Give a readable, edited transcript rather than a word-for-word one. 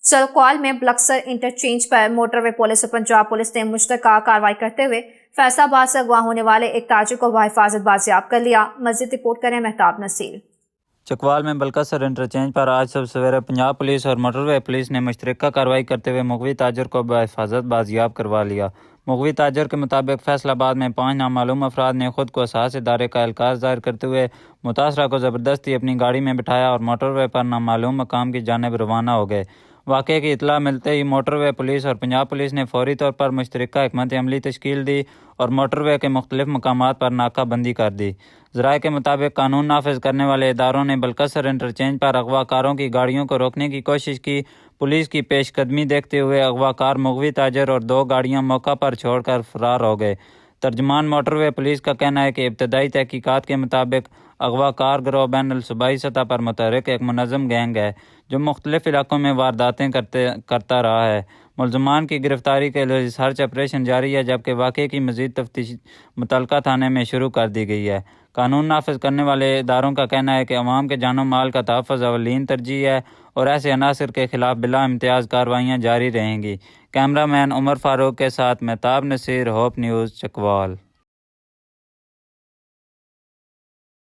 चलकौल में बलक्सर इंटरचेंज पर motorway police और पंजाब पुलिस ने मुश्तरका कार्रवाई करते हुए फैसलाबाद से अगवा होने वाले एक ताजिर को बहिफाजत बाजियाब कर लिया। मज़ीद रिपोर्ट करें महताब नसीर। चकवाल में बलक्सर इंटरचेंज पर आज सब सवेरे पंजाब पुलिस और मोटरवे पुलिस ने मुश्तरका कार्रवाई करते हुए मुगवी ताजर को बहिफाजत बाजियाब करवा लिया। मुगवी ताजर के मुताबिक फैसलाबाद में 5 नामालूम अफराद ने खुद को असास इदारे का एहलकार ज़ाहिर करते हुए मुतासरा को ज़बरदस्ती अपनी गाड़ी में बिठाया और मोटरवे पर नामालूम मकाम की जानिब रवाना हो गए। वाक़े की इतला मिलते ही मोटरवे पुलिस और पंजाब पुलिस ने फौरी तौर पर मुश्तरका हिकमत अमली तश्कील दी और मोटरवे के मुख्तलिफ मकामात पर नाकाबंदी कर दी। ज़राए के मुताबिक कानून नाफिज करने वाले इदारों ने बलक्सर इंटरचेंज पर अगवाकारों की गाड़ियों को रोकने की कोशिश की। पुलिस की पेशकदमी देखते हुए अगवाकार मुगवी ताजर और 2 गाड़ियां मौका पर छोड़कर फरार हो गए। तर्जमान मोटरवे पुलिस का कहना है कि इब्तदाई तहकीकात के मुताबिक अगवाकार गिरोह बैनुल सूबाई सतह पर मुतहर्रिक एक मुनज़्ज़म गैंग है जो मुख्तलिफ इलाकों में वारदातें करता रहा है। मुलज़मान की गिरफ्तारी के लिए सर्च ऑपरेशन जारी है, जबकि वाक़े की मज़ीद तफ्तीश मुतल्लका थाने में शुरू कर दी गई है। कानून नाफिज करने वाले इदारों का कहना है कि अवाम के जानो माल का तहफ़्फ़ुज़ अवलीन तरजीह है और ऐसे अनासर के खिलाफ बिला इम्तियाज़ कार्रवाइयाँ जारी रहेंगी। कैमरामैन उमर फारूक के साथ महताब नसीर, होप न्यूज़, चकवाल।